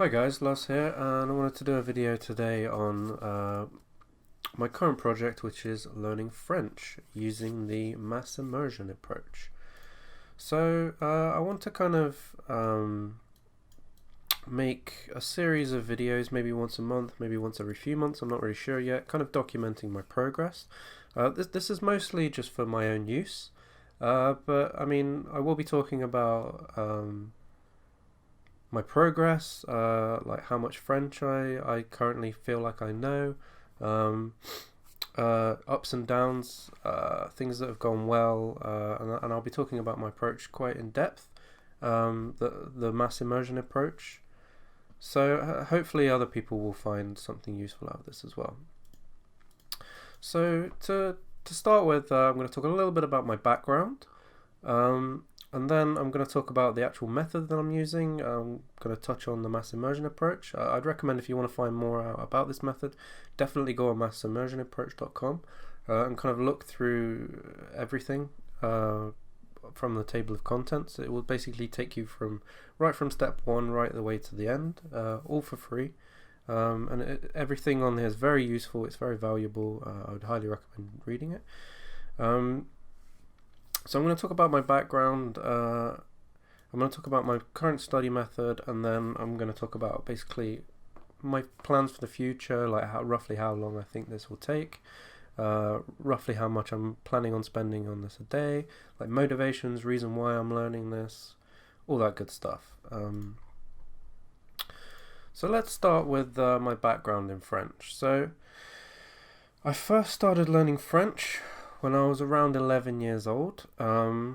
Hi guys, Lars here, and I wanted to do a video today on my current project, which is learning French using the mass immersion approach. So I want to kind of make a series of videos, maybe once a month, maybe once every few months, I'm not really sure yet, kind of documenting my progress. This is mostly just for my own use, but I mean, I will be talking about my progress, like how much French I currently feel like I know, um, ups and downs, things that have gone well, and I'll be talking about my approach quite in depth, the mass immersion approach. So hopefully other people will find something useful out of this as well. So to start with, I'm going to talk a little bit about my background. And then I'm going to talk about the actual method that I'm using. I'm going to touch on the mass immersion approach. I'd recommend, if you want to find more out about this method, definitely go on massimmersionapproach.com and kind of look through everything from the table of contents. It will basically take you right from step one right the way to the end, all for free. Everything on there is very useful. It's very valuable. I would highly recommend reading it. So I'm going to talk about my background, I'm going to talk about my current study method, and then I'm going to talk about basically my plans for the future, like roughly how long I think this will take, roughly how much I'm planning on spending on this a day, like motivations, reason why I'm learning this, all that good stuff. So let's start with my background in French. So I first started learning French when I was around 11 years old. At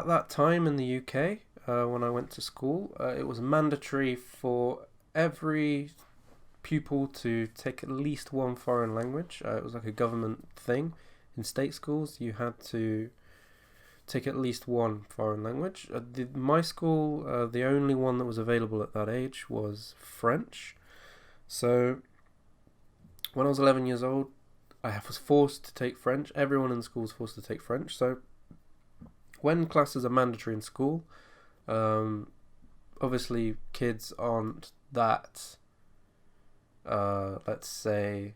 that time in the UK, when I went to school, it was mandatory for every pupil to take at least one foreign language. It was like a government thing. In state schools, you had to take at least one foreign language. My school, the only one that was available at that age was French. So when I was 11 years old, I was forced to take French. Everyone in the school was forced to take French. So when classes are mandatory in school, obviously kids aren't that, let's say,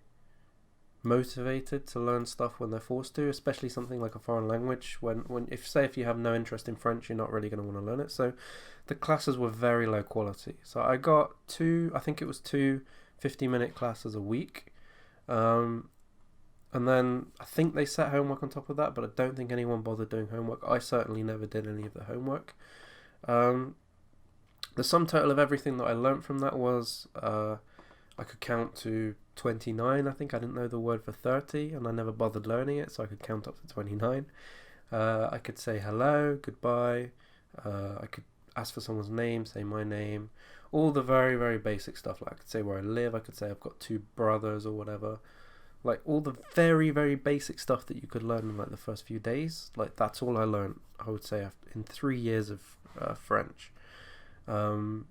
motivated to learn stuff when they're forced to, especially something like a foreign language. If you have no interest in French, you're not really going to want to learn it. So the classes were very low quality. So I got I think it was two 50-minute classes a week. And then I think they set homework on top of that, but I don't think anyone bothered doing homework. I certainly never did any of the homework. The sum total of everything that I learnt from that was I could count to 29. I think I didn't know the word for 30, and I never bothered learning it, so I could count up to 29. I could say hello, goodbye. I could ask for someone's name, say my name. All the very, very basic stuff. Like I could say where I live. I could say I've got 2 brothers or whatever. Like all the very, very basic stuff that you could learn in like the first few days. Like that's all I learned, I would say, in 3 years of French. So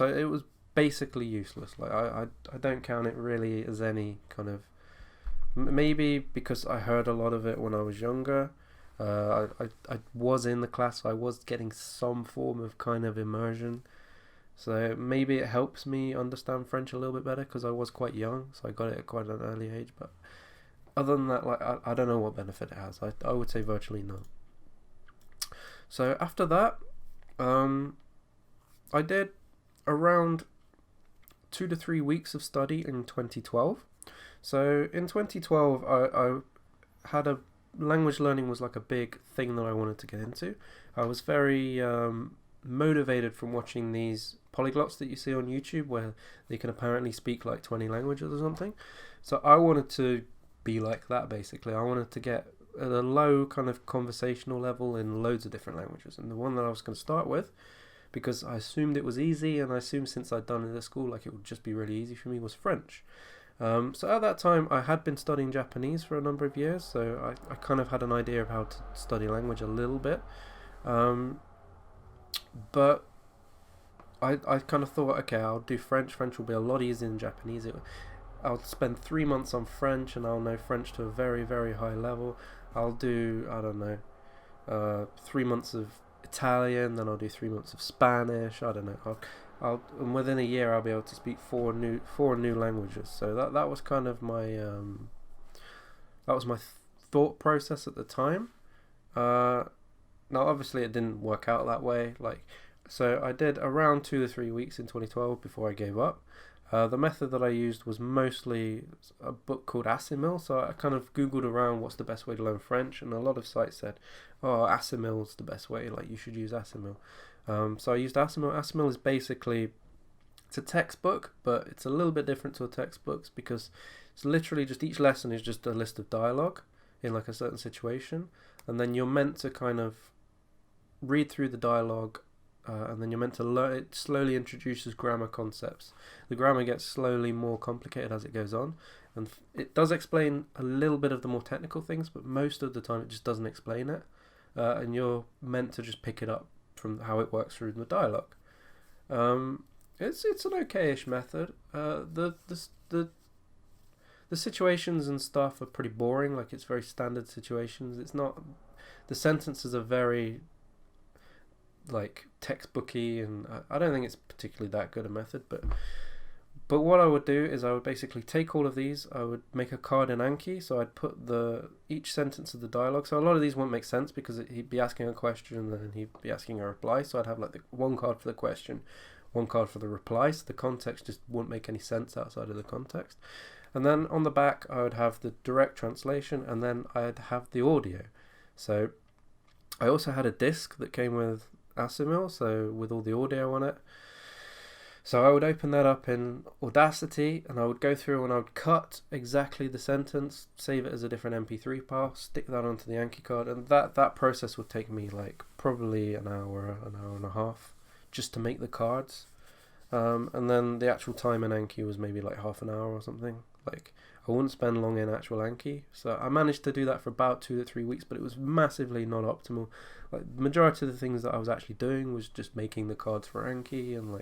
it was basically useless. Like I don't count it really as any kind of, maybe because I heard a lot of it when I was younger. I was in the class, so I was getting some form of kind of immersion. So maybe it helps me understand French a little bit better because I was quite young, so I got it at quite an early age. But other than that, like I don't know what benefit it has. I would say virtually none. So after that, I did around 2 to 3 weeks of study in 2012. So in 2012, I had language learning was like a big thing that I wanted to get into. I was very motivated from watching these polyglots that you see on YouTube where they can apparently speak like 20 languages or something. So I wanted to be like that, basically. I wanted to get at a low kind of conversational level in loads of different languages. And the one that I was going to start with, because I assumed it was easy, and I assumed since I'd done it at school, like it would just be really easy for me, was French. So at that time, I had been studying Japanese for a number of years, so I kind of had an idea of how to study language a little bit. But I kind of thought, okay, I'll do French. French will be a lot easier than Japanese. I'll spend 3 months on French, and I'll know French to a very, very high level. I'll do, I don't know, 3 months of Italian, then I'll do 3 months of Spanish. I don't know. and within a year I'll be able to speak four new languages. So that was kind of my thought process at the time. Now obviously it didn't work out that way. So I did around 2 to 3 weeks in 2012 before I gave up. The method that I used was mostly a book called Assimil. So I kind of Googled around what's the best way to learn French, and a lot of sites said, "Oh, Assimil's the best way. You should use Assimil." So I used Assimil. Assimil is basically, it's a textbook, but it's a little bit different to a textbook because it's literally just each lesson is just a list of dialogue in a certain situation, and then you're meant to kind of read through the dialogue. And then you're meant to learn. It slowly introduces grammar concepts. The grammar gets slowly more complicated as it goes on, and it does explain a little bit of the more technical things, but most of the time it just doesn't explain it, and you're meant to just pick it up from how it works through the dialogue. It's an okayish method. The situations and stuff are pretty boring. It's very standard situations. It's not. The sentences are very textbooky, and I don't think it's particularly that good a method, but what I would do is I would basically take all of these, I would make a card in Anki, so I'd put each sentence of the dialogue. So a lot of these won't make sense because he'd be asking a question and then he'd be asking a reply, so I'd have one card for the question, one card for the reply, so the context just wouldn't make any sense outside of the context. And then on the back I would have the direct translation, and then I'd have the audio. So I also had a disc that came with Assimil, so with all the audio on it. So I would open that up in Audacity, and I would go through and I would cut exactly the sentence, save it as a different MP3 file, stick that onto the Anki card, and that process would take me probably an hour and a half just to make the cards. And then the actual time in Anki was maybe half an hour or something. I wouldn't spend long in actual Anki, so I managed to do that for about 2 to 3 weeks, but it was massively not optimal. The majority of the things that I was actually doing was just making the cards for Anki, and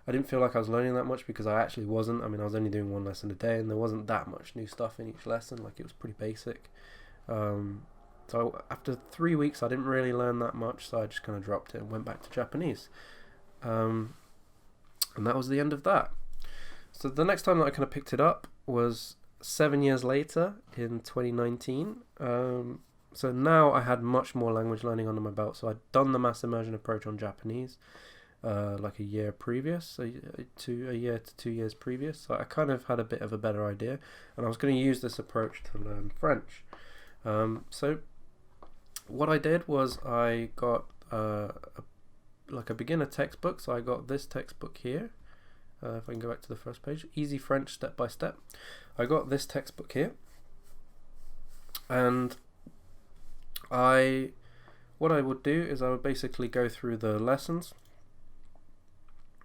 I didn't feel like I was learning that much because I actually wasn't. I mean, I was only doing one lesson a day, and there wasn't that much new stuff in each lesson. It was pretty basic. So after 3 weeks, I didn't really learn that much, so I just kind of dropped it and went back to Japanese. And that was the end of that. So the next time that I kind of picked it up was 7 years later in 2019. So now I had much more language learning under my belt. So I'd done the mass immersion approach on Japanese a year previous, a year to 2 years previous. So I kind of had a bit of a better idea, and I was going to use this approach to learn French. So what I did was I got a beginner textbook. So I got this textbook here. If I can go back to the first page, Easy French Step by Step. I got this textbook here, and what I would do is I would basically go through the lessons,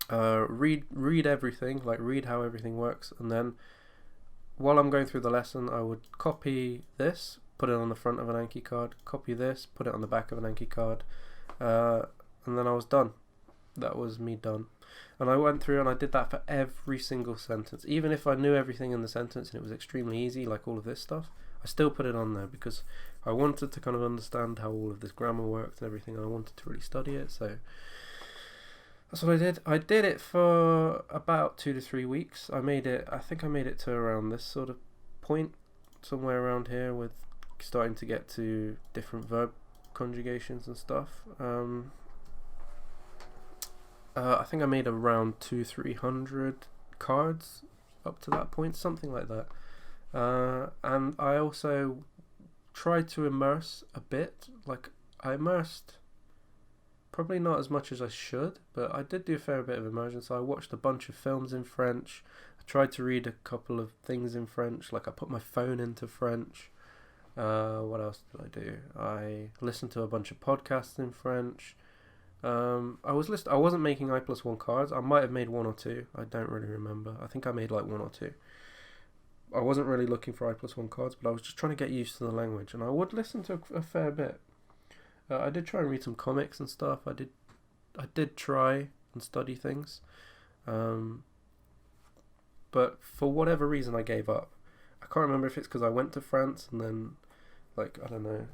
read everything, read how everything works, and then while I'm going through the lesson, I would copy this, put it on the front of an Anki card, copy this, put it on the back of an Anki card, and then I was done. That was me done. And I went through and I did that for every single sentence. Even if I knew everything in the sentence and it was extremely easy, like all of this stuff, I still put it on there because I wanted to kind of understand how all of this grammar worked and everything, and I wanted to really study it. So that's what I did. I did it for about 2 to 3 weeks. I think I made it to around this sort of point, somewhere around here, with starting to get to different verb conjugations and stuff. I think I made around 200-300 cards up to that point, something like that. And I also tried to immerse a bit. I immersed probably not as much as I should, but I did do a fair bit of immersion. So I watched a bunch of films in French. I tried to read a couple of things in French. I put my phone into French. What else did I do? I listened to a bunch of podcasts in French. I wasn't making I+1 cards. I might have made 1 or 2. I don't really remember. I think I made 1 or 2. I wasn't really looking for I+1 cards, but I was just trying to get used to the language, and I would listen to a fair bit. I did try and read some comics and stuff. I did try and study things, but for whatever reason I gave up. I can't remember if it's because I went to France and then, I don't know,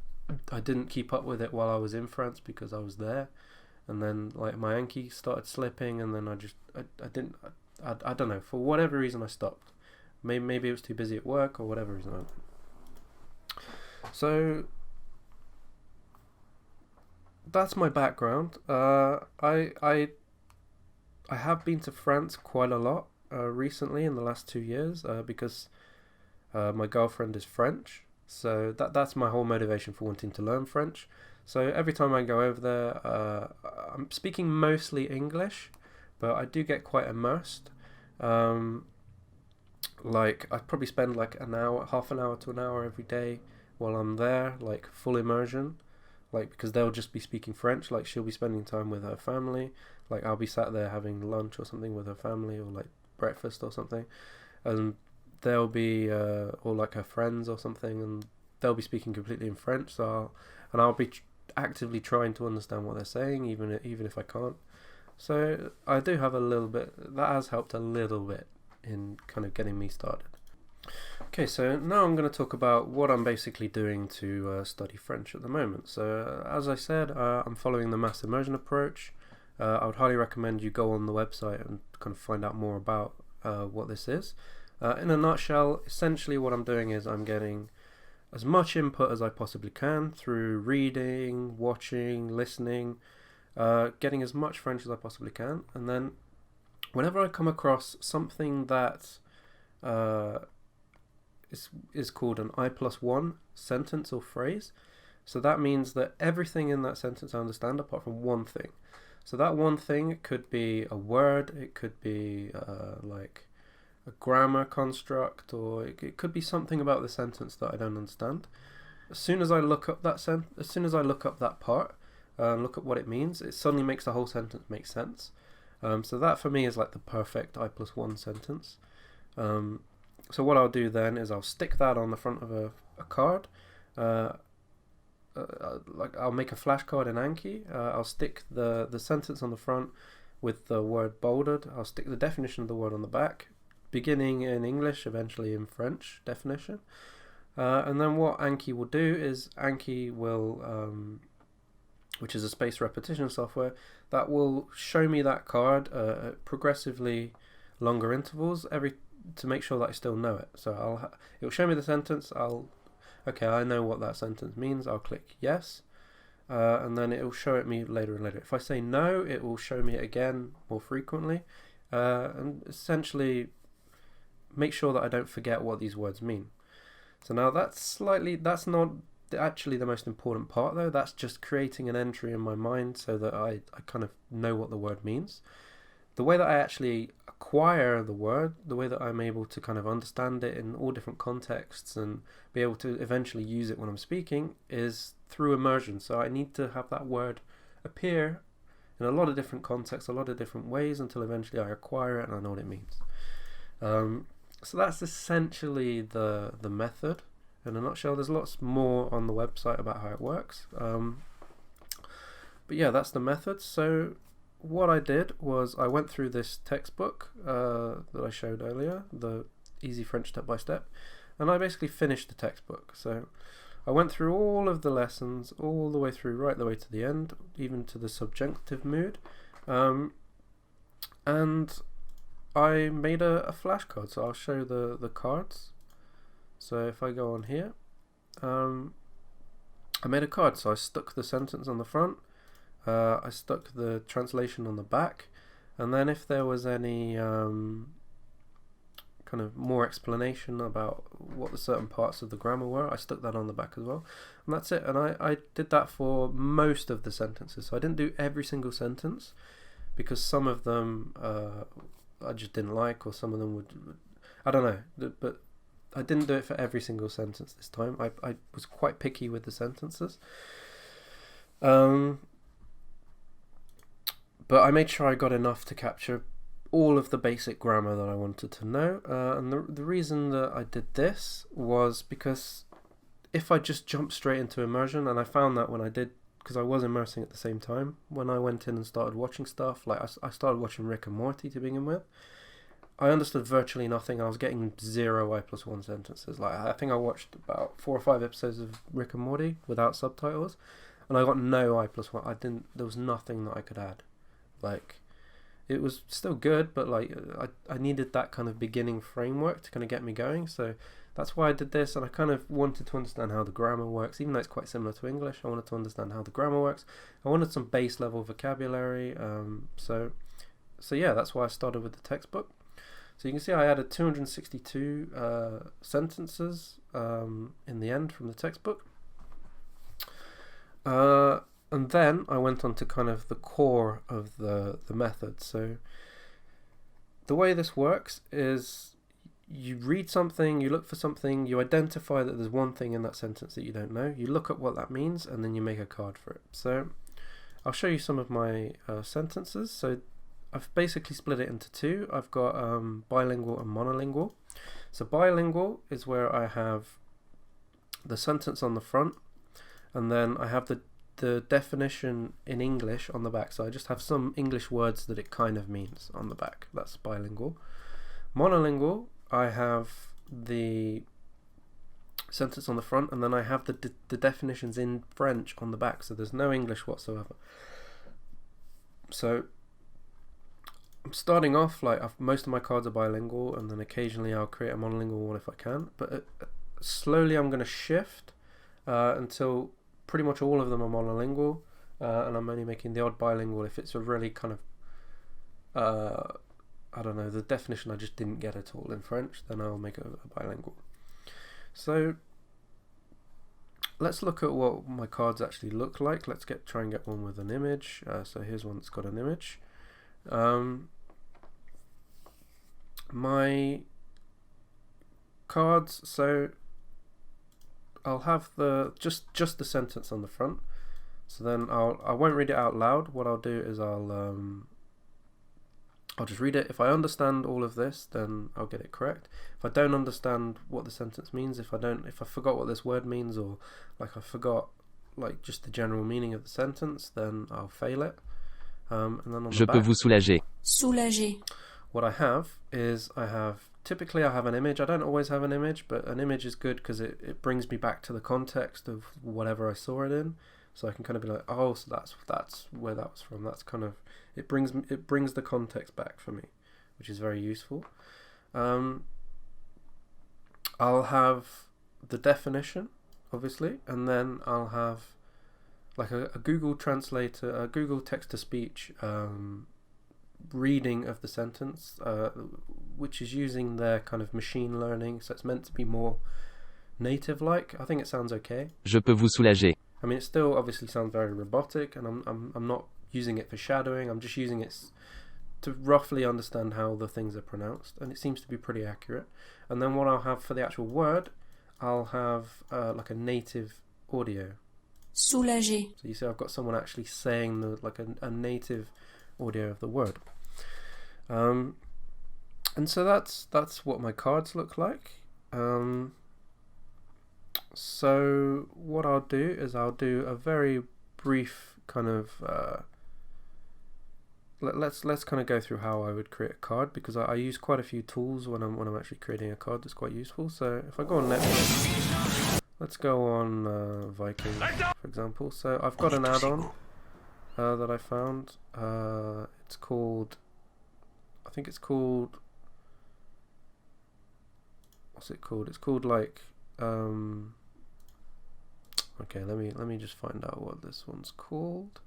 I didn't keep up with it while I was in France because I was there. and then like my Anki started slipping, and then I didn't. I don't know, for whatever reason I stopped. Maybe it was too busy at work or whatever reason. So that's my background. I have been to France quite a lot recently in the last 2 years because my girlfriend is French. So that's my whole motivation for wanting to learn French. So every time I go over there, I'm speaking mostly English, but I do get quite immersed. Like I probably spend like an hour, half an hour to an hour every day while I'm there, like full immersion. Like because they'll just be speaking French. Like she'll be spending time with her family. Like I'll be sat there having lunch or something with her family, or like breakfast or something, and they'll be or like her friends or something, and they'll be speaking completely in French. So I'll be actively trying to understand what they're saying, even if I can't. So I do have a little bit. That has helped a little bit in kind of getting me started. Okay, so now I'm going to talk about what I'm basically doing to study French at the moment. So as I said, I'm following the mass immersion approach. I would highly recommend you go on the website and kind of find out more about what this is. In a nutshell, essentially what I'm doing is I'm getting as much input as I possibly can through reading, watching, listening, getting as much French as I possibly can, and then whenever I come across something that is called an I+1 sentence or phrase, so that means that everything in that sentence I understand apart from one thing. So that one thing could be a word, it could be like a grammar construct, or it could be something about the sentence that I don't understand. As soon as I look up that part, look at what it means, it suddenly makes the whole sentence make sense. So that for me is like the perfect I+1 sentence. So what I'll do then is I'll stick that on the front of a card. Like I'll make a flashcard in Anki. I'll stick the sentence on the front with the word bolded. I'll stick the definition of the word on the back, beginning in English, eventually in French definition. And then what Anki will do is Anki will, which is a spaced repetition software, that will show me that card at progressively longer intervals to make sure that I still know it. So it'll show me the sentence. Okay, I know what that sentence means. I'll click yes, and then it will show it me later and later. If I say no, it will show me it again more frequently, and essentially make sure that I don't forget what these words mean. So now that's not actually the most important part though. That's just creating an entry in my mind so that I kind of know what the word means. The way that I actually acquire the word, the way that I'm able to kind of understand it in all different contexts and be able to eventually use it when I'm speaking, is through immersion. So I need to have that word appear in a lot of different contexts, a lot of different ways, until eventually I acquire it and I know what it means. So that's essentially the method in a nutshell. There's lots more on the website about how it works. But yeah, that's the method. So what I did was I went through this textbook that I showed earlier, the Easy French Step by Step, and I basically finished the textbook. So I went through all of the lessons, all the way through, right the way to the end, even to the subjunctive mood, and I made a flashcard. So I'll show the cards. So if I go on here, I made a card. So I stuck the sentence on the front, I stuck the translation on the back, and then if there was any kind of more explanation about what the certain parts of the grammar were, I stuck that on the back as well. And that's it. And I did that for most of the sentences. So I didn't do every single sentence, because some of them I just didn't like, or some of them would, I don't know, but I didn't do it for every single sentence this time. I was quite picky with the sentences. But I made sure I got enough to capture all of the basic grammar that I wanted to know. And the reason that I did this was because if I just jumped straight into immersion, and I found that when I did, because I was immersing at the same time, when I went in and started watching stuff, like I started watching Rick and Morty to begin with, I understood virtually nothing. I was getting 0 I+1 sentences. Like I think I watched about 4 or 5 episodes of Rick and Morty without subtitles, and I got no I+1. There was nothing that I could add. Like, it was still good, but like I needed that kind of beginning framework to kind of get me going. So that's why I did this, and I kind of wanted to understand how the grammar works, even though it's quite similar to English. I wanted to understand how the grammar works. I wanted some base level vocabulary. So yeah, that's why I started with the textbook. So you can see I added 262 sentences in the end from the textbook. And then I went on to kind of the core of the method. So the way this works is you read something, you look for something, you identify that there's one thing in that sentence that you don't know, you look at what that means, and then you make a card for it. So I'll show you some of my sentences. So I've basically split it into two. I've got bilingual and monolingual. So bilingual is where I have the sentence on the front, and then I have the definition in English on the back. So I just have some English words that it kind of means on the back. That's bilingual. Monolingual, I have the sentence on the front, and then I have the definitions in French on the back. So there's no English whatsoever. So I'm starting off like most of my cards are bilingual, and then occasionally I'll create a monolingual one if I can. But slowly I'm going to shift until pretty much all of them are monolingual, and I'm only making the odd bilingual if it's a really kind of I don't know, the definition I just didn't get at all in French, then I'll make a bilingual. So let's look at what my cards actually look like. Let's try and get one with an image. So here's one that's got an image. My cards, so I'll have just the sentence on the front. So then I won't read it out loud. What I'll do is I'll just read it. If I understand all of this, then I'll get it correct. If I don't understand what the sentence means, if I forgot what this word means, or like I forgot like just the general meaning of the sentence, then I'll fail it. And then on the back, peux vous soulager. Soulager. What I have is typically I have an image. I don't always have an image, but an image is good because it brings me back to the context of whatever I saw it in. So I can kind of be like, oh, so that's where that was from. That's kind of, it brings the context back for me, which is very useful. I'll have the definition, obviously, and then I'll have like a Google translator, a Google text-to-speech reading of the sentence, which is using their kind of machine learning, so it's meant to be more native-like. I think it sounds okay. Je peux vous soulager. I mean, it still obviously sounds very robotic, and I'm not using it for shadowing. I'm just using it to roughly understand how the things are pronounced, and it seems to be pretty accurate. And then what I'll have for the actual word, I'll have like a native audio. Soulager. So you see, I've got someone actually saying like a native audio of the word. And so that's what my cards look like. So what I'll do is I'll do a very brief kind of let's kind of go through how I would create a card, because I use quite a few tools when I'm actually creating a card that's quite useful. So if I go on Netflix, let's go on Viking, for example. So I've got an add-on that I found. It's called, I think it's called, what's it called? It's called like okay, let me just find out what this one's called.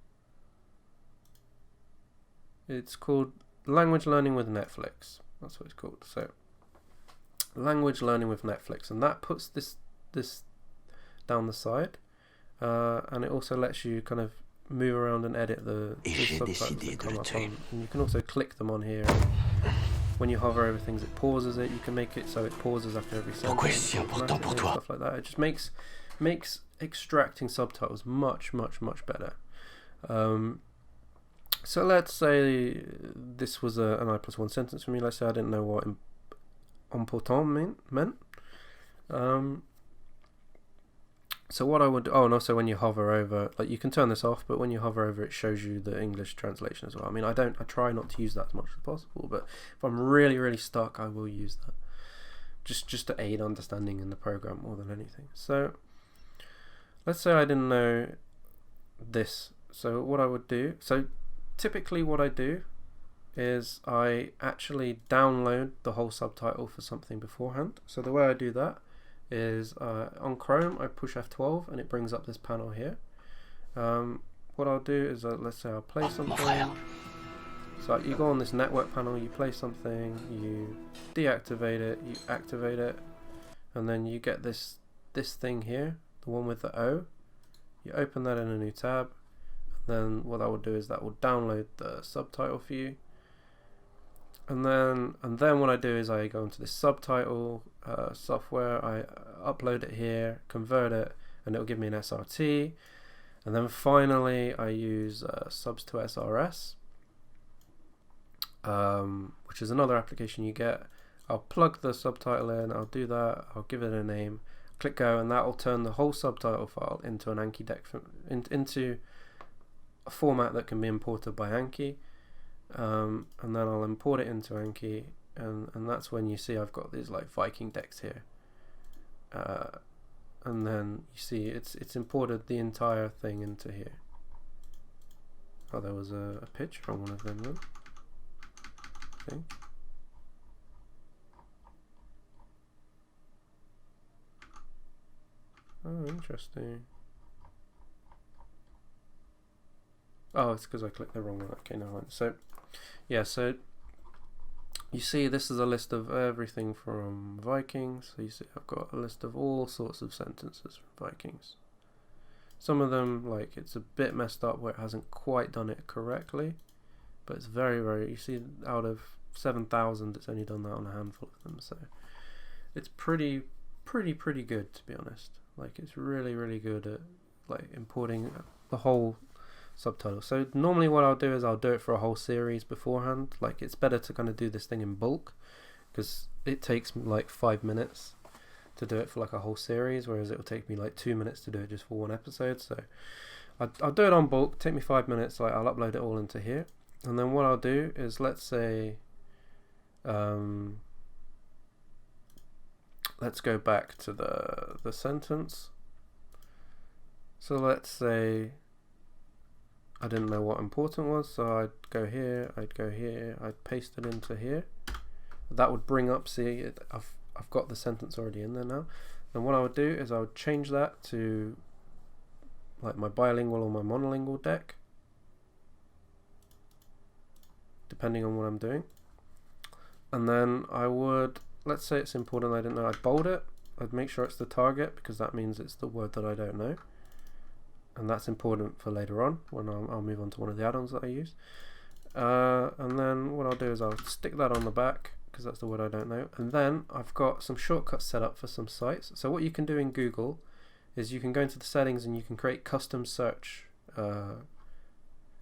It's called Language Learning with Netflix. That's what it's called. So Language Learning with Netflix, and that puts this down the side, and it also lets you kind of move around and edit the subtitles that come up on, and you can also click them on here. When you hover over things, it pauses it. You can make it so it pauses after every sentence, stuff like that. It just makes extracting subtitles much better. So let's say this was an I+1 sentence for me. Let's say I didn't know what important meant. So what I would, and also when you hover over, like, you can turn this off, but when you hover over, it shows you the English translation as well. I mean, I try not to use that as much as possible, but if I'm really stuck, I will use that, just to aid understanding in the program more than anything. So let's say I didn't know this. So what I would do, so typically what I do is I actually download the whole subtitle for something beforehand. So the way I do that is on Chrome I push F12 and it brings up this panel here. What I'll do is let's say I'll play something. So you go on this network panel, you play something, you deactivate it, you activate it, and then you get this thing here, the one with the O. You open that in a new tab, and then what that will do is that will download the subtitle for you. And then what I do is I go into this subtitle software, I upload it here, convert it, and it'll give me an SRT. And then finally I use subs to SRS, which is another application you get. I'll plug the subtitle in, I'll do that, I'll give it a name, click go, and that will turn the whole subtitle file into an Anki deck, into a format that can be imported by Anki. And then I'll import it into Anki, and that's when you see I've got these like Viking decks here. And then you see it's imported the entire thing into here. Oh, there was a picture on one of them then, I think. Oh, interesting. Oh, it's because I clicked the wrong one. Okay, no. So, yeah, so you see this is a list of everything from Vikings. So you see I've got a list of all sorts of sentences from Vikings. Some of them, like, it's a bit messed up where it hasn't quite done it correctly, but it's very, very, you see out of 7,000 it's only done that on a handful of them. So it's pretty good, to be honest. Like, it's really, really good at like importing the whole subtitle. So normally what I'll do is I'll do it for a whole series beforehand. Like, it's better to kind of do this thing in bulk because it takes like 5 minutes to do it for like a whole series, whereas it will take me like 2 minutes to do it just for one episode. So I'll do it on bulk, take me 5 minutes, like I'll upload it all into here, and then what I'll do is let's say let's go back to the sentence. So let's say I didn't know what important was, so I'd go here, I'd paste it into here. That would bring up, see, I've got the sentence already in there now. And what I would do is I would change that to like my bilingual or my monolingual deck, depending on what I'm doing. And then I would, let's say it's important, I didn't know, I'd bold it, I'd make sure it's the target because that means it's the word that I don't know. And that's important for later on when I'll move on to one of the add-ons that I use. And then what I'll do is I'll stick that on the back because that's the word I don't know. And then I've got some shortcuts set up for some sites. So what you can do in Google is you can go into the settings and you can create custom search,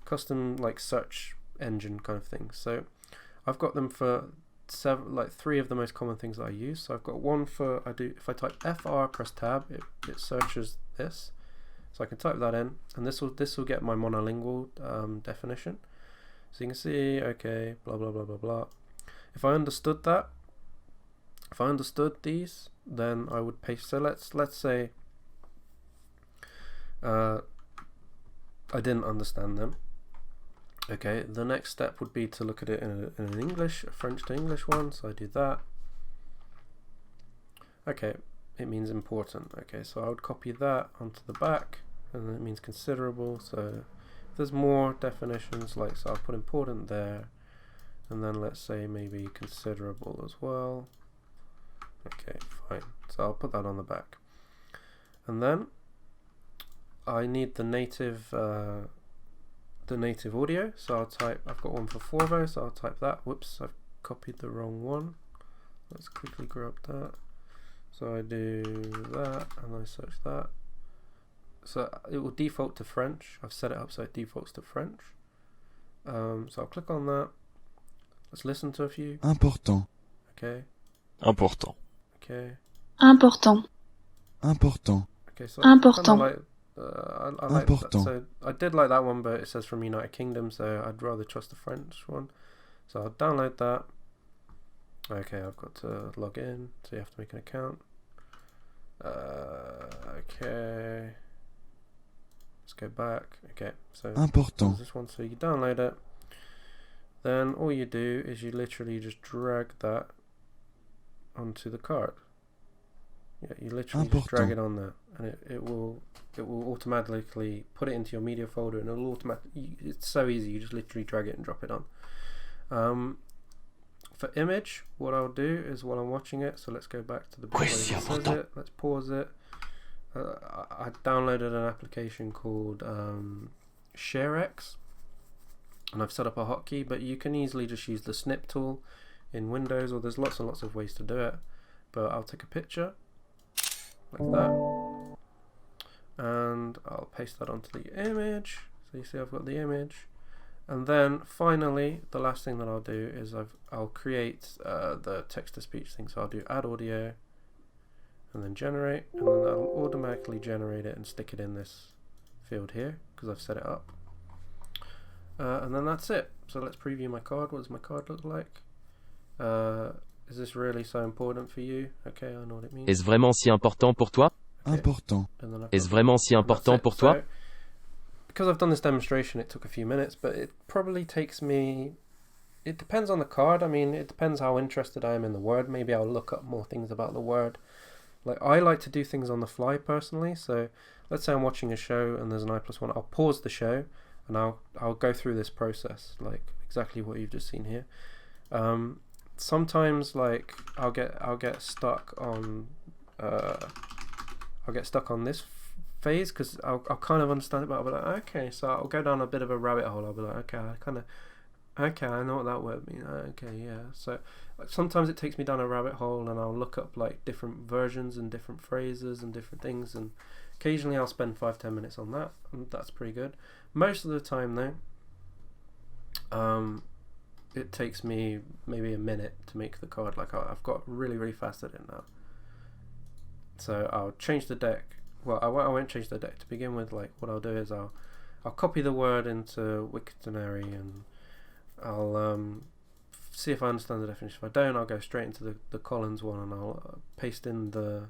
custom like search engine kind of things. So I've got them for like 3 of the most common things that I use. So I've got one for, if I type FR, press tab, it searches this. So I can type that in, and this will get my monolingual definition. So you can see, okay, blah blah blah blah blah. If I understood that, if I understood these, then I would paste. So let's say I didn't understand them. Okay, the next step would be to look at it in an English, a French to English one. So I do that. Okay, it means important. Okay, so I would copy that onto the back, and it means considerable. So if there's more definitions, like, so I'll put important there, and then let's say maybe considerable as well. Okay, fine. So I'll put that on the back, and then I need the native audio. So I'll type. I've got one for Forvo, so I'll type that. Whoops, I've copied the wrong one. Let's quickly grab that. So I do that and I search that. So it will default to French. I've set it up so it defaults to French. So I'll click on that. Let's listen to a few. Important. Okay. Important. Okay. Important. Important. Okay. So Important. I like that. So I did like that one, but it says from United Kingdom, so I'd rather trust the French one. So I'll download that. Okay, I've got to log in, so you have to make an account. Okay. Let's go back. Okay, so Important. this one. So you download it. Then all you do is you literally just drag that onto the card. Yeah, you literally just drag it on there, and it will automatically put it into your media folder, and it'll automatically. It's so easy. You just literally drag it and drop it on. For image, what I'll do is while I'm watching it, so let's go back to the bit where it says it. Let's pause it. I downloaded an application called ShareX, and I've set up a hotkey, but you can easily just use the snip tool in Windows, or there's lots and lots of ways to do it. But I'll take a picture like that, and I'll paste that onto the image. So you see I've got the image. And then finally, the last thing that I'll do is I'll create the text-to-speech thing. So I'll do add audio, and then generate, and then that'll automatically generate it and stick it in this field here because I've set it up. And then that's it. So let's preview my card. What does my card look like? Is this really so important for you? Okay, I know what it means. Est-ce vraiment si important pour toi? Okay. Important. Est-ce vraiment si important pour toi? So, because I've done this demonstration, it took a few minutes, but it probably takes me... It depends on the card. I mean, it depends how interested I am in the word. Maybe I'll look up more things about the word. Like, I like to do things on the fly personally. So let's say I'm watching a show and there's an I+1. I'll pause the show and I'll go through this process, like exactly what you've just seen here. Sometimes, like, I'll get stuck on this phase because I'll kind of understand it, but I'll be like, okay, so I'll go down a bit of a rabbit hole. I'll be like, okay, I know what that word means. Okay, yeah. So like, sometimes it takes me down a rabbit hole, and I'll look up like different versions and different phrases and different things, and occasionally I'll spend 5-10 minutes on that, and that's pretty good. Most of the time though, it takes me maybe a minute to make the card. Like I've got really fast at it now. So I'll change the deck. Well, I won't change the deck to begin with. Like what I'll do is I'll copy the word into Wiktionary, and I'll see if I understand the definition. If I don't, I'll go straight into the Collins one, and I'll paste in the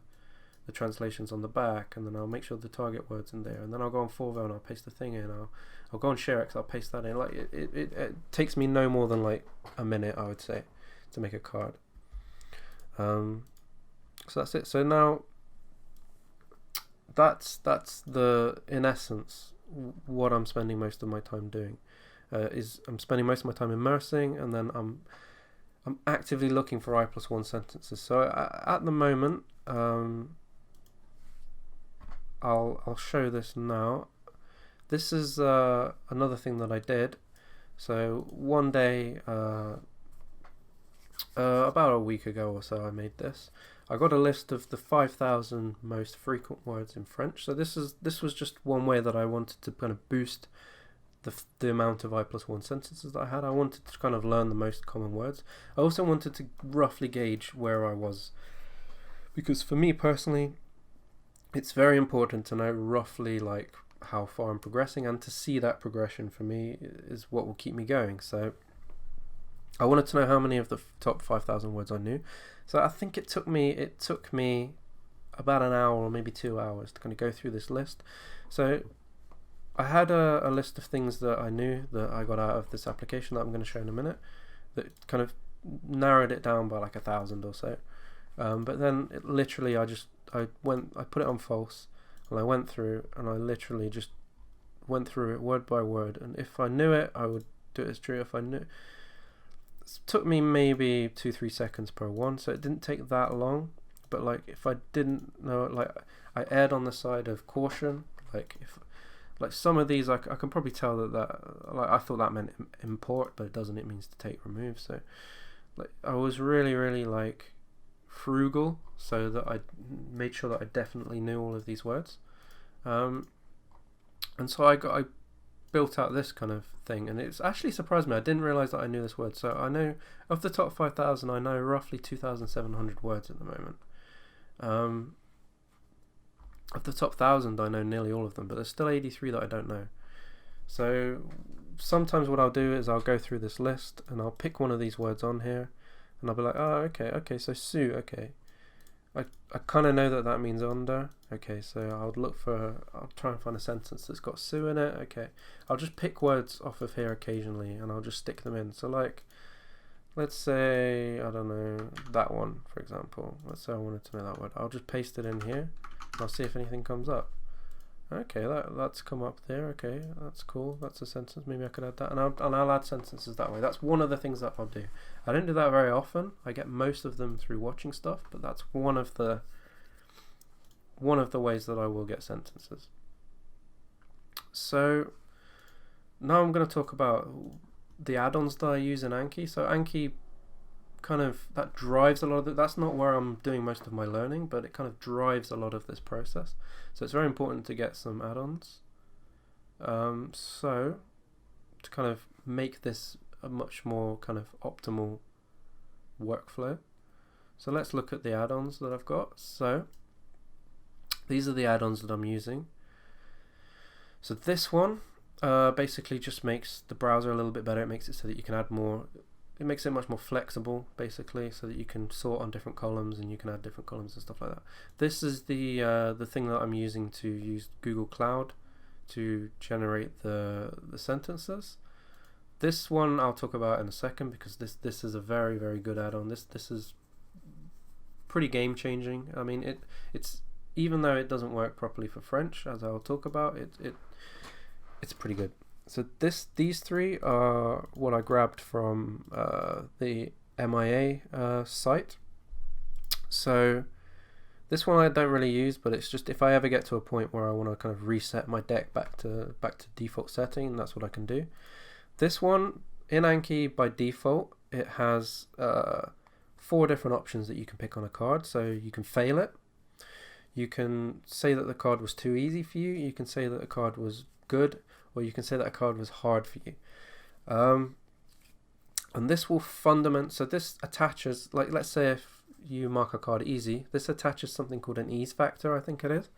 translations on the back, and then I'll make sure the target word's in there, and then I'll go on Forvo and I'll paste the thing in. I'll go on ShareX, I'll paste that in. Like it takes me no more than like a minute, I would say, to make a card. So that's it. So now that's the, in essence, what I'm spending most of my time doing. Is I'm spending most of my time immersing, and then I'm actively looking for I+1 sentences. So at the moment, I'll show this now. This is another thing that I did. So one day, about a week ago or so, I made this. I got a list of the 5,000 most frequent words in French. So this was just one way that I wanted to kind of boost the amount of I+1 sentences that I had. I wanted to kind of learn the most common words. I also wanted to roughly gauge where I was, because for me personally, it's very important to know roughly like how far I'm progressing, and to see that progression for me is what will keep me going. So I wanted to know how many of the top 5,000 words I knew. So I think it took me about an hour or maybe 2 hours to kind of go through this list. So I had a list of things that I knew that I got out of this application that I'm going to show in a minute, that kind of narrowed it down by like 1,000 or so. But then literally I put it on false, and I went through, and I literally just went through it word by word, and if I knew it, I would do it as true. If I knew, it took me maybe 2-3 seconds per one, so it didn't take that long. But like if I didn't know it, like I erred on the side of caution. Like if like some of these I can probably tell that like I thought that meant import, but it doesn't. It means to take, remove. So like I was really like frugal, so that I made sure that I definitely knew all of these words, and so I built out this kind of thing, and it's actually surprised me. I didn't realize that I knew this word. So I know of the top 5,000, I know roughly 2,700 words at the moment. Of the top 1,000, I know nearly all of them, but there's still 83 that I don't know. So sometimes what I'll do is I'll go through this list, and I'll pick one of these words on here, and I'll be like, oh, okay, so Sue, okay. I kind of know that means under. Okay, so I'll try and find a sentence that's got su in it. Okay, I'll just pick words off of here occasionally and I'll just stick them in. So like, let's say, I don't know, that one, for example. Let's say I wanted to know that word. I'll just paste it in here and I'll see if anything comes up. Okay, that's come up there. Okay, that's cool. That's a sentence. Maybe I could add that, and I'll add sentences that way. That's one of the things that I'll do. I don't do that very often. I get most of them through watching stuff, but that's one of the ways that I will get sentences. So now I'm going to talk about the add-ons that I use in Anki. So Anki that drives a lot of it. That's not where I'm doing most of my learning, but it kind of drives a lot of this process. So it's very important to get some add-ons. So to kind of make this a much more kind of optimal workflow. So let's look at the add-ons that I've got. So these are the add-ons that I'm using. So this one basically just makes the browser a little bit better. It makes it so that you can add more. It makes it much more flexible, basically, so that you can sort on different columns and you can add different columns and stuff like that. This is the thing that I'm using to use Google Cloud to generate the sentences. This one I'll talk about in a second because this is a very, very good add-on. This is pretty game changing. I mean, it's even though it doesn't work properly for French, as I'll talk about, it's pretty good. So these three are what I grabbed from the MIA site. So this one I don't really use, but it's just if I ever get to a point where I want to kind of reset my deck back to default setting, that's what I can do. This one in Anki by default, it has 4 different options that you can pick on a card. So you can fail it. You can say that the card was too easy for you. You can say that a card was good, or you can say that a card was hard for you. And this will so this attaches, like let's say if you mark a card easy, this attaches something called an ease factor, I think it is.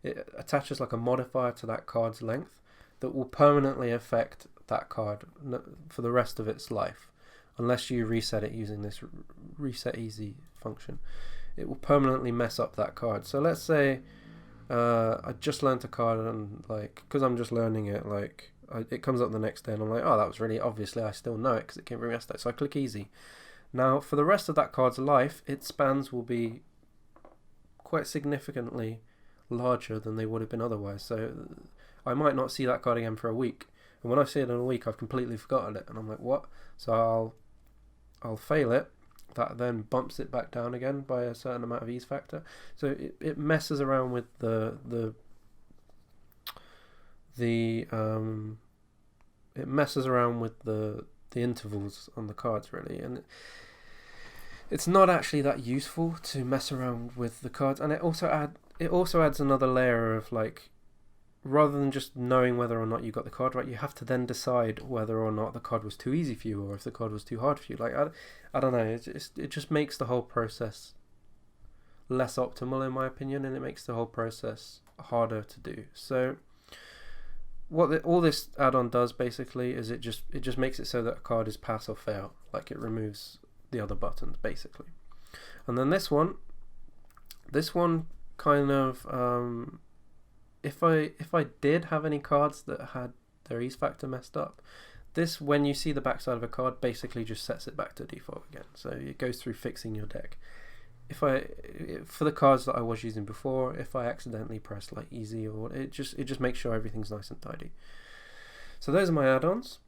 It attaches like a modifier to that card's length that will permanently affect that card for the rest of its life, unless you reset it using this reset easy function. It will permanently mess up that card. So let's say I just learned a card and because I'm just learning it, it comes up the next day and I'm like, oh, that was really obviously I still know it because it came from yesterday. So I click easy. Now for the rest of that card's life, its spans will be quite significantly larger than they would have been otherwise. So I might not see that card again for a week, and when I see it in a week, I've completely forgotten it, and I'm like, what? So I'll fail it. That then bumps it back down again by a certain amount of ease factor. So it messes around with the intervals on the cards really, and it's not actually that useful to mess around with the cards. And it also adds another layer of rather than just knowing whether or not you got the card right, you have to then decide whether or not the card was too easy for you or if the card was too hard for you. I don't know, it just makes the whole process less optimal in my opinion, and it makes the whole process harder to do. So all this add-on does basically is it just makes it so that a card is pass or fail, it removes the other buttons basically. And then this one kind of if I did have any cards that had their ease factor messed up, this, when you see the backside of a card, basically just sets it back to default again. So it goes through fixing your deck. For the cards that I was using before, if I accidentally press easy, or it just makes sure everything's nice and tidy. So those are my add-ons.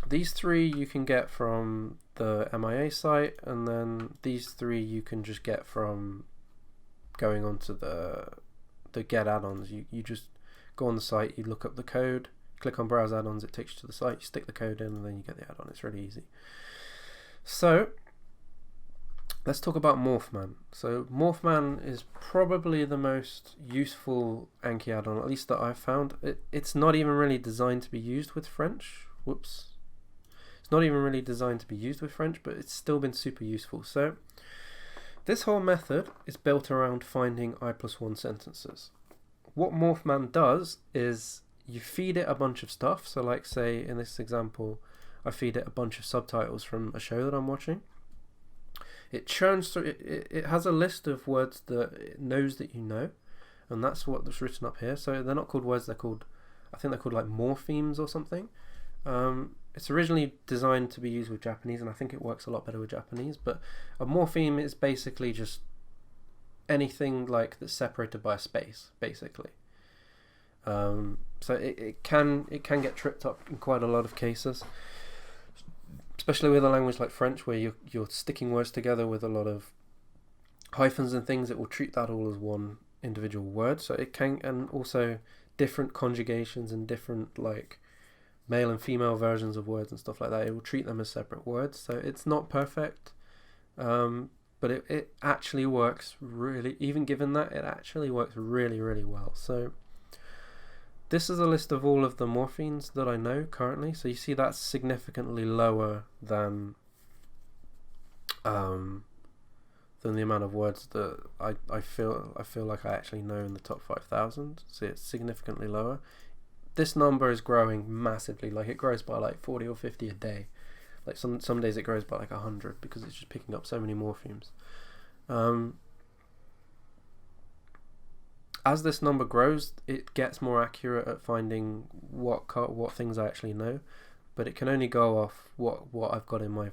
These 3 you can get from the MIA site, and then these 3 you can just get from going onto the get add-ons. You just go on the site, you look up the code, click on browse add-ons, it takes you to the site, you stick the code in, and then you get the add-on. It's really easy. So let's talk about Morphman. So Morphman is probably the most useful Anki add-on, at least that I've found. It's not even really designed to be used with French. Whoops. It's not even really designed to be used with French, but it's still been super useful. So this whole method is built around finding I+1 sentences. What Morphman does is you feed it a bunch of stuff. So say in this example, I feed it a bunch of subtitles from a show that I'm watching. it churns through. It has a list of words that it knows that you know, and that's what's written up here. So they're not called words. They're called, I think they're called like morphemes or something. It's originally designed to be used with Japanese, and I think it works a lot better with Japanese. But a morpheme is basically just anything like that's separated by a space, basically. So it can get tripped up in quite a lot of cases, especially with a language like French, where you're sticking words together with a lot of hyphens and things. It will treat that all as one individual word. So it can, and also different conjugations and different like male and female versions of words and stuff like that. It will treat them as separate words. So it's not perfect, but it actually works really. Even given that, it actually works really, really well. So this is a list of all of the morphemes that I know currently. So you see that's significantly lower than the amount of words that I feel like I actually know in the top 5,000. See, it's significantly lower. This number is growing massively. Like it grows by like 40 or 50 a day. Like some days it grows by like 100 because it's just picking up so many morphemes. As this number grows, it gets more accurate at finding what things I actually know, but it can only go off what I've got in my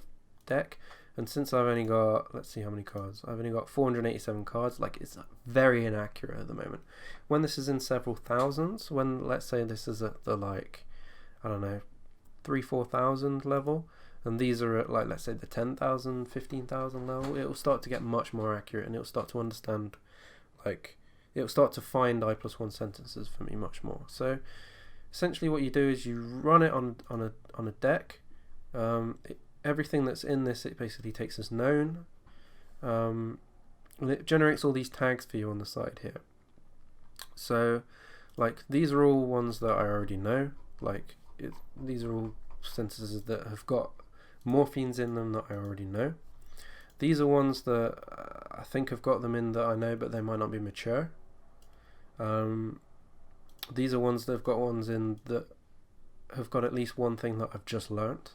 deck. And since I've only got, let's see how many cards, I've only got 487 cards, like it's very inaccurate at the moment. When this is in several thousands, when let's say this is at the like, I don't know, 3,000-4,000 level, and these are at like, let's say the 10,000, 15,000 level, it will start to get much more accurate, and it will start to understand, like, it will start to find I+1 sentences for me much more. So essentially what you do is you run it on a deck. Everything that's in this, it basically takes as known, and it generates all these tags for you on the side here. So like these are all ones that I already know, like these are all sentences that have got morphemes in them that I already know. These are ones that I think have got them in that I know, but they might not be mature. These are ones that have got ones in that have got at least one thing that I've just learnt,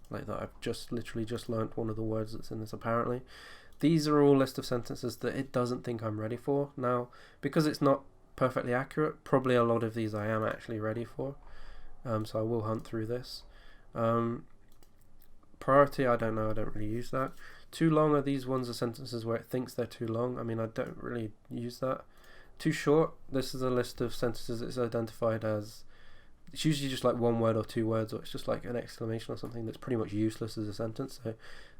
like that I've literally just learnt one of the words that's in this apparently. These are all a list of sentences that it doesn't think I'm ready for. Now, because it's not perfectly accurate, probably a lot of these I am actually ready for. So I will hunt through this. Priority, I don't know, I don't really use that. Too long are these ones of sentences where it thinks they're too long. I mean, I don't really use that. Too short, this is a list of sentences that's identified as, it's usually just like one word or two words, or it's just like an exclamation or something that's pretty much useless as a sentence. So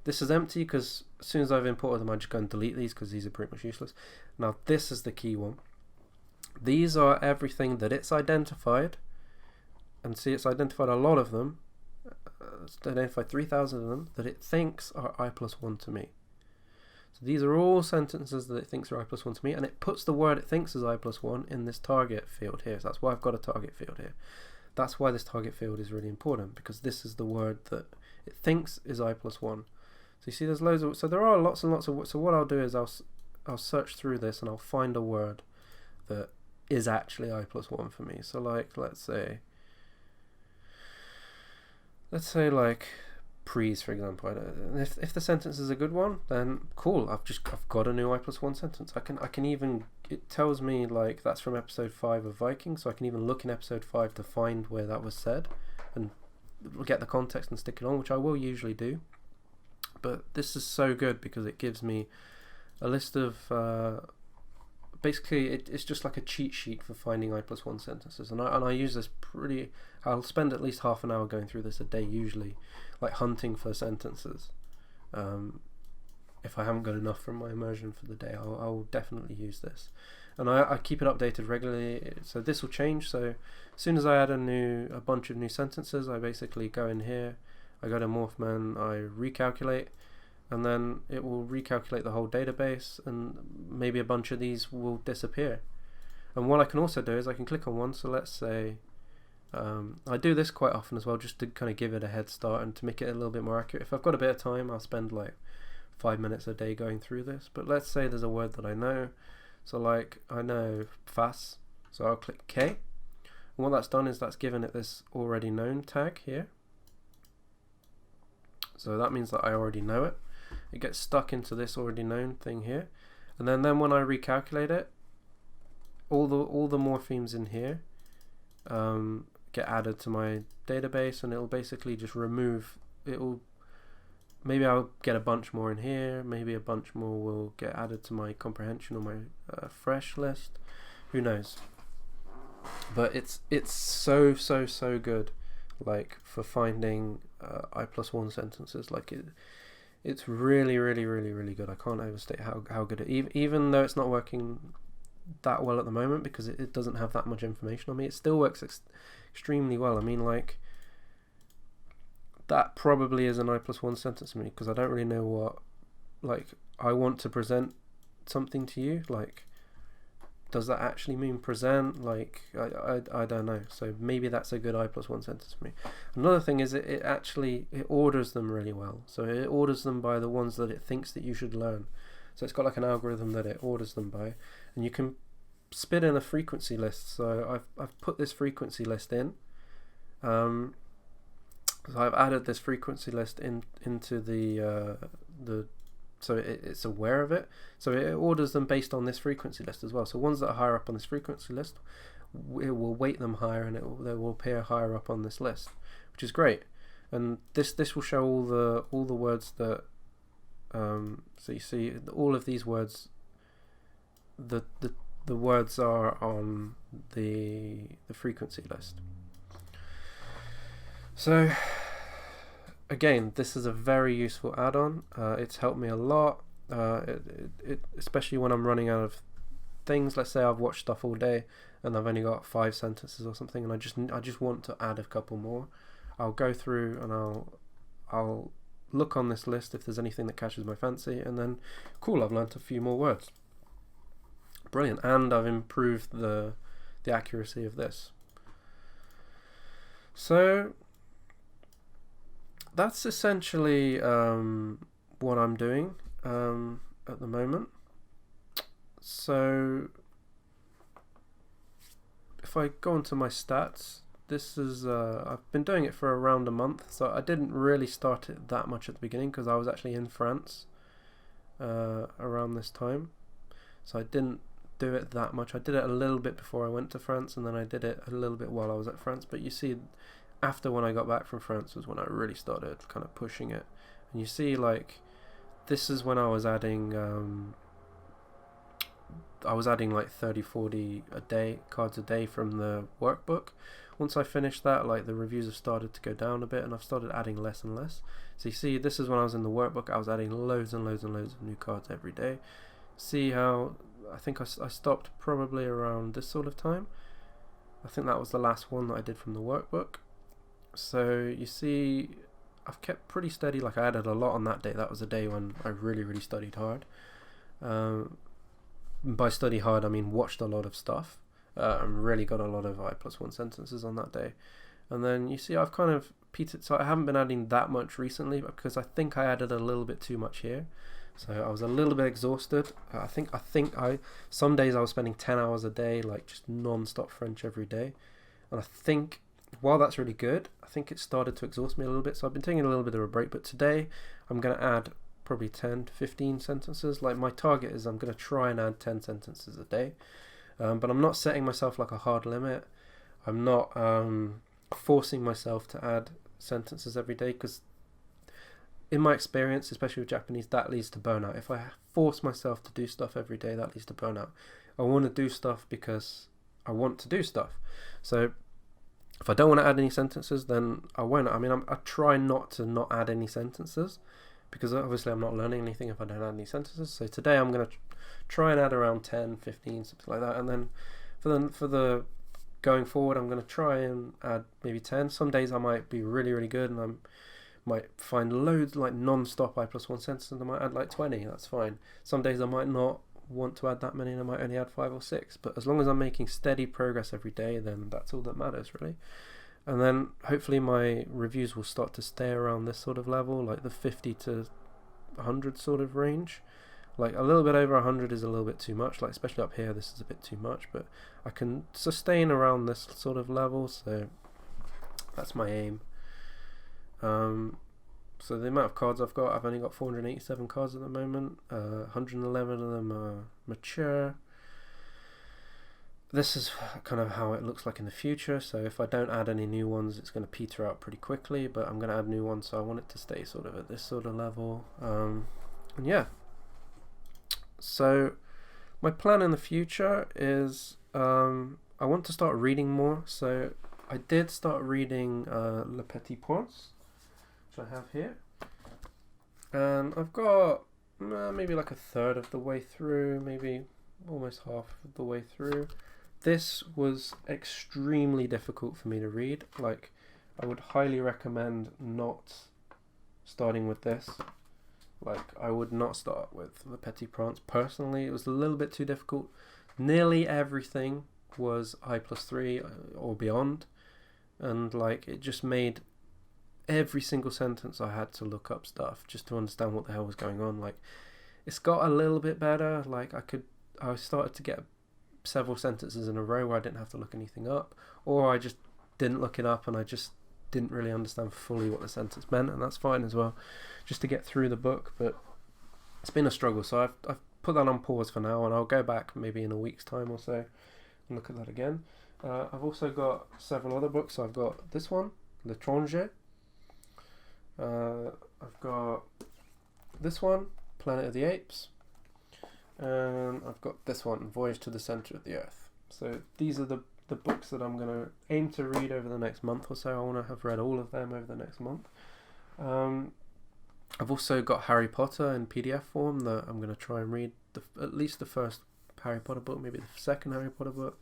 this is empty because as soon as I've imported them, I just go and delete these because these are pretty much useless. Now this is the key one. These are everything that it's identified, and see, it's identified a lot of them. It's identified 3,000 of them that it thinks are I+1 to me. So these are all sentences that it thinks are I+1 to me, and it puts the word it thinks is I+1 in this target field here. So that's why I've got a target field here. That's why this target field is really important, because this is the word that it thinks is I+1. So you see there's loads of, so there are lots and lots of words. So what I'll do is I'll search through this and I'll find a word that is actually I+1 for me. So like, let's say like prees, for example. If the sentence is a good one, then cool, I've got a new I+1 sentence. I can even, it tells me like that's from episode 5 of Vikings, so I can even look in episode 5 to find where that was said and get the context and stick it on, which I will usually do. But this is so good because it gives me a list of basically it's just like a cheat sheet for finding I+1 sentences, and I use this I'll spend at least half an hour going through this a day usually, like hunting for sentences. If I haven't got enough from my immersion for the day, I'll definitely use this, and I keep it updated regularly. So this will change. So as soon as I add a bunch of new sentences, I basically go in here, I go to Morphman, I recalculate, and then it will recalculate the whole database, and maybe a bunch of these will disappear. And what I can also do is I can click on one. So let's say I do this quite often as well, just to kind of give it a head start and to make it a little bit more accurate. If I've got a bit of time, I'll spend like 5 minutes a day going through this. But let's say there's a word that I know. So like I know fas, so I'll click K. And what that's done is that's given it this already known tag here. So that means that I already know it. it gets stuck into this already known thing here, and then when I recalculate it, all the morphemes in here get added to my database, and it'll basically just remove. Maybe I'll get a bunch more in here. Maybe a bunch more will get added to my comprehension or my fresh list. Who knows? But it's so good, like for finding I+1 sentences. Like it's really good. I can't overstate how good it. Even though it's not working that well at the moment because it doesn't have that much information on me, it still works extremely well. I mean, like, that probably is an I+1 sentence to me because I don't really know what, like, I want to present something to you. Like, does that actually mean present? Like, I don't know. So maybe that's a good I+1 sentence for me. Another thing is it orders them really well. So it orders them by the ones that it thinks that you should learn. So it's got like an algorithm that it orders them by, and you can spit in a frequency list. So I've put this frequency list in. So I've added this frequency list into the so it's aware of it. So it orders them based on this frequency list as well. So ones that are higher up on this frequency list, it will weight them higher, and they will appear higher up on this list, which is great. And this will show all the words that so you see all of these words. The words are on the frequency list. So again, this is a very useful add-on. It's helped me a lot, especially when I'm running out of things. Let's say I've watched stuff all day and I've only got 5 sentences or something, and I just want to add a couple more. I'll go through and I'll look on this list if there's anything that catches my fancy, and then cool, I've learnt a few more words. Brilliant. And I've improved the accuracy of this. So that's essentially what I'm doing at the moment. So if I go into my stats, this is I've been doing it for around a month, so I didn't really start it that much at the beginning because I was actually in France around this time, so I didn't do it that much. I did it a little bit before I went to France, and then I did it a little bit while I was at France. But you see, after when I got back from France was when I really started kind of pushing it. And you see, like, this is when I was adding like 30-40 cards a day from the workbook. Once I finished that, like, the reviews have started to go down a bit, and I've started adding less and less. So you see, this is when I was in the workbook. I was adding loads and loads and loads of new cards every day. See how I think I stopped probably around this sort of time. I think that was the last one that I did from the workbook. So you see, I've kept pretty steady. Like, I added a lot on that day. That was a day when I really studied hard. By study hard, I mean watched a lot of stuff. And really got a lot of I+1 sentences on that day. And then you see, I've kind of petered. So I haven't been adding that much recently because I think I added a little bit too much here. So I was a little bit exhausted. I think some days I was spending 10 hours a day, like just non-stop French every day. And I think while that's really good, I think it started to exhaust me a little bit. So I've been taking a little bit of a break. But today I'm going to add probably 10 to 15 sentences. Like, my target is I'm going to try and add 10 sentences a day. But I'm not setting myself like a hard limit. I'm not forcing myself to add sentences every day, because in my experience, especially with Japanese, that leads to burnout. If I force myself to do stuff every day, that leads to burnout. I want to do stuff because I want to do stuff. So if I don't want to add any sentences, then I won't. I mean, I try not to not add any sentences, because obviously I'm not learning anything if I don't add any sentences. So today I'm going to try and add around 10, 15, something like that. And then for the going forward, I'm going to try and add maybe 10. Some days I might be really good, and I might find loads, like non-stop I+1 sentences, and I might add like 20. That's fine. Some days I might not want to add that many, and I might only add 5 or 6. But as long as I'm making steady progress every day, then that's all that matters, really. And then hopefully my reviews will start to stay around this sort of level, like the 50 to 100 sort of range. Like, a little bit over 100 is a little bit too much, like especially up here this is a bit too much, but I can sustain around this sort of level, so that's my aim. So the amount of cards I've got, I've only got 487 cards at the moment. 111 of them are mature. This is kind of how it looks like in the future. So if I don't add any new ones, it's going to peter out pretty quickly. But I'm going to add new ones, so I want it to stay sort of at this sort of level. And yeah. So my plan in the future is I want to start reading more. So I did start reading Le Petit Prince, which I have here, and I've got maybe like a third of the way through, maybe almost half of the way through. This was extremely difficult for me to read. Like, I would highly recommend not starting with this. Like, I would not start with Le Petit Prince. Personally, it was a little bit too difficult. Nearly everything was I+3 or beyond, and like, it just made every single sentence I had to look up stuff just to understand what the hell was going on. Like, it's got a little bit better. Like, I started to get several sentences in a row where I didn't have to look anything up, or I just didn't look it up and I just didn't really understand fully what the sentence meant, and that's fine as well, just to get through the book. But it's been a struggle, so I've put that on pause for now, and I'll go back maybe in a week's time or so and look at that again. I've also got several other books. So I've got this one, L'Étranger. I've got this one, Planet of the Apes. And I've got this one, Voyage to the Centre of the Earth. So these are the books that I'm going to aim to read over the next month or so. I want to have read all of them over the next month. I've also got Harry Potter in PDF form that I'm going to try and read at least the first Harry Potter book, maybe the second Harry Potter book.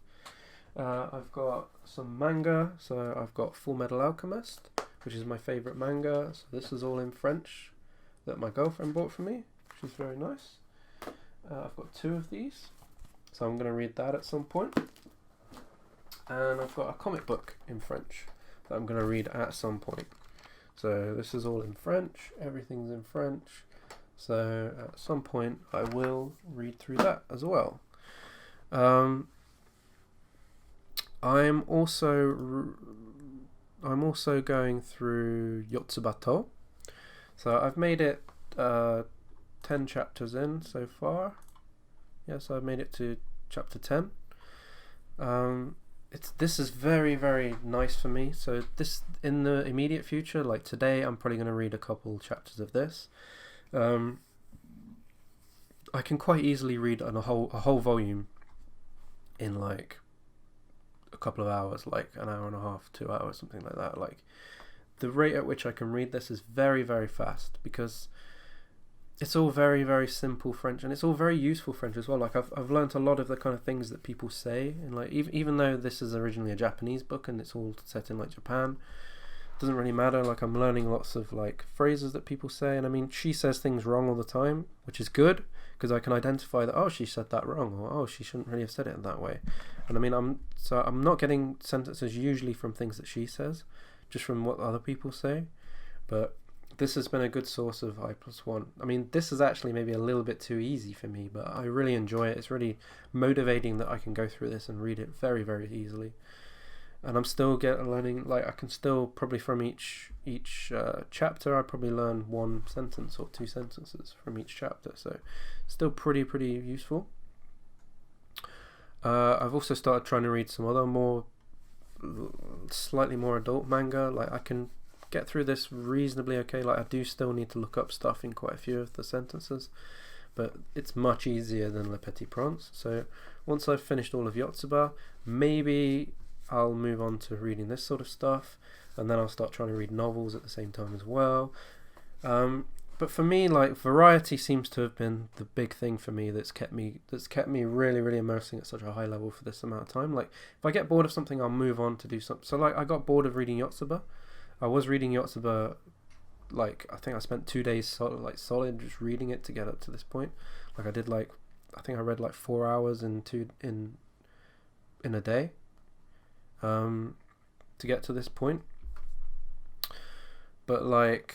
I've got some manga, so I've got Full Metal Alchemist, which is my favourite manga. So this is all in French that my girlfriend bought for me, which is very nice. I've got 2 of these, so I'm going to read that at some point. And I've got a comic book in French that I'm going to read at some point. So this is all in French, everything's in French. So at some point I will read through that as well. I'm also going through Yotsubato. So I've made it 10 chapters in so far. Yes, I've made it to chapter 10. This is very, very nice for me. So this, in the immediate future, like today, I'm probably going to read a couple chapters of this. I can quite easily read a whole volume in like a couple of hours, like an hour and a half, 2 hours, something like that. Like, the rate at which I can read this is very, very fast, because it's all very, very simple French, and it's all very useful French as well. Like, I've learnt a lot of the kind of things that people say, and like, even though this is originally a Japanese book and it's all set in like Japan, it doesn't really matter. Like, I'm learning lots of like phrases that people say, and I mean, she says things wrong all the time, which is good, because I can identify that, oh, she said that wrong, or oh, she shouldn't really have said it in that way. And I mean, I'm not getting sentences usually from things that she says, just from what other people say. But this has been a good source of I+1. I mean, this is actually maybe a little bit too easy for me, but I really enjoy it. It's really motivating that I can go through this and read it very, very easily. And I'm still learning, like, I can still probably from each chapter, I probably learn 1 sentence or 2 sentences from each chapter. So still pretty useful. I've also started trying to read some other slightly more adult manga. Like, I can get through this reasonably okay. Like, I do still need to look up stuff in quite a few of the sentences, but it's much easier than Le Petit Prince. So once I've finished all of Yotsuba, maybe I'll move on to reading this sort of stuff, and then I'll start trying to read novels at the same time as well. But for me, like, variety seems to have been the big thing for me that's kept me really, really immersing at such a high level for this amount of time. Like, if I get bored of something, I'll move on to do something. So like, I got bored of reading Yotsuba. I was reading Yotsuba, like, I think I spent 2 days solid just reading it to get up to this point. Like, I think I read like 4 hours in a day to get to this point. But like,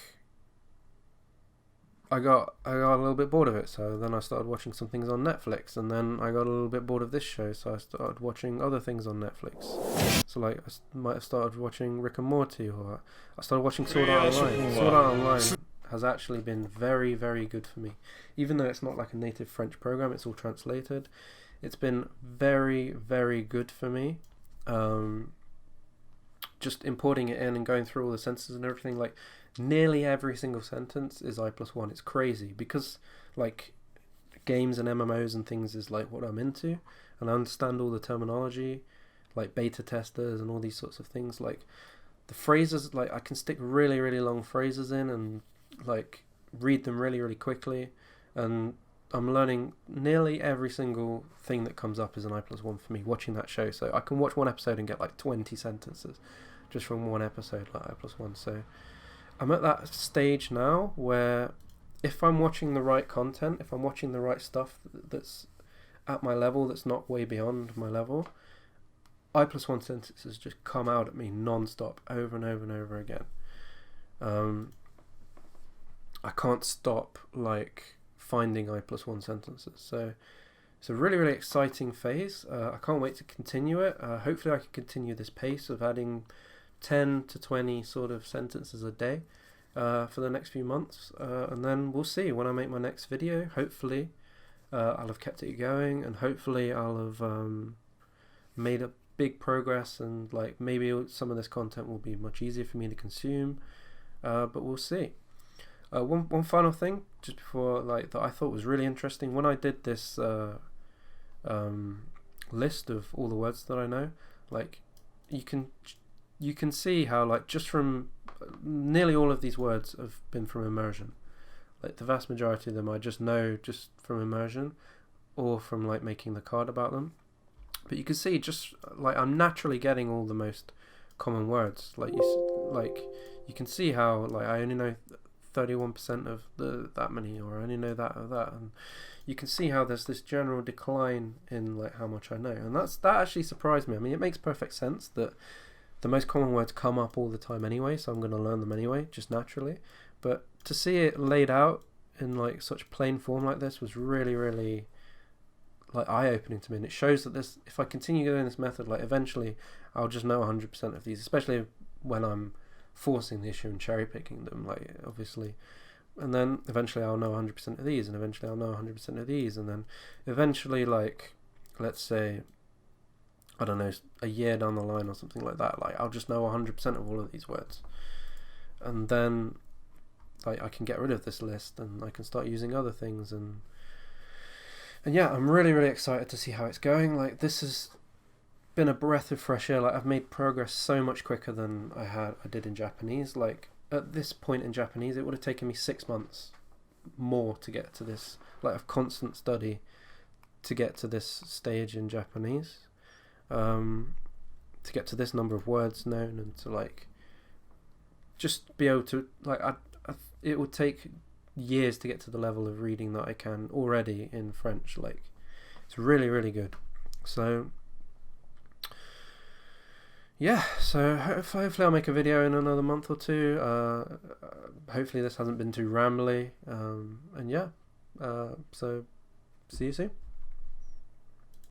I got a little bit bored of it, so then I started watching some things on Netflix, and then I got a little bit bored of this show, so I started watching other things on Netflix. So like, I might have started watching Rick and Morty, or I started watching Sword Art Online. Sword Art Online has actually been very, very good for me. Even though it's not like a native French program, it's all translated. It's been very, very good for me. Just importing it in and going through all the sentences and everything, like nearly every single sentence is I+1. It's crazy because like games and MMOs and things is like what I'm into, and I understand all the terminology, like beta testers and all these sorts of things. Like the phrases, like I can stick really, really long phrases in and like read them really, really quickly, and I'm learning nearly every single thing that comes up is an I+1 for me watching that show. So I can watch one episode and get like 20 sentences just from one episode, like I+1. So I'm at that stage now where if I'm watching the right content, if I'm watching the right stuff that's at my level, that's not way beyond my level, I+1 sentences just come out at me non-stop over and over and over again. I can't stop like finding I+1 sentences. So it's a really, really exciting phase. I can't wait to continue it. Hopefully I can continue this pace of adding 10 to 20 sort of sentences a day for the next few months. And then we'll see when I make my next video. Hopefully I'll have kept it going, and hopefully I'll have made a big progress, and like maybe some of this content will be much easier for me to consume. But we'll see. One final thing just before, like, that I thought was really interesting when I did this list of all the words that I know. Like you can see how like just from nearly all of these words have been from immersion. Like the vast majority of them I just know just from immersion or from like making the card about them. But you can see just like I'm naturally getting all the most common words. Like you can see how like I only know 31% of that many, or I only know that of that, and you can see how there's this general decline in like how much I know, and that actually surprised me. I mean, it makes perfect sense that the most common words come up all the time anyway, so I'm going to learn them anyway, just naturally. But to see it laid out in like such plain form like this was really, really like eye-opening to me, and it shows that this, if I continue doing this method, like eventually I'll just know 100% of these, especially when I'm forcing the issue and cherry picking them, like obviously, and then eventually I'll know 100% of these, and eventually I'll know 100% of these, and then eventually, like let's say, I don't know, a year down the line or something like that, like I'll just know 100% of all of these words, and then like I can get rid of this list and I can start using other things, and yeah, I'm really, really excited to see how it's going. Like this has been a breath of fresh air. Like I've made progress so much quicker than I did in Japanese. Like at this point in Japanese, it would have taken me 6 months more to get to this, like of constant study, to get to this stage in Japanese, to get to this number of words known, and to like just be able to like it would take years to get to the level of reading that I can already in French. Like it's really, really good. So yeah, so hopefully I'll make a video in another month or two. Hopefully this hasn't been too rambly. And yeah, so see you soon.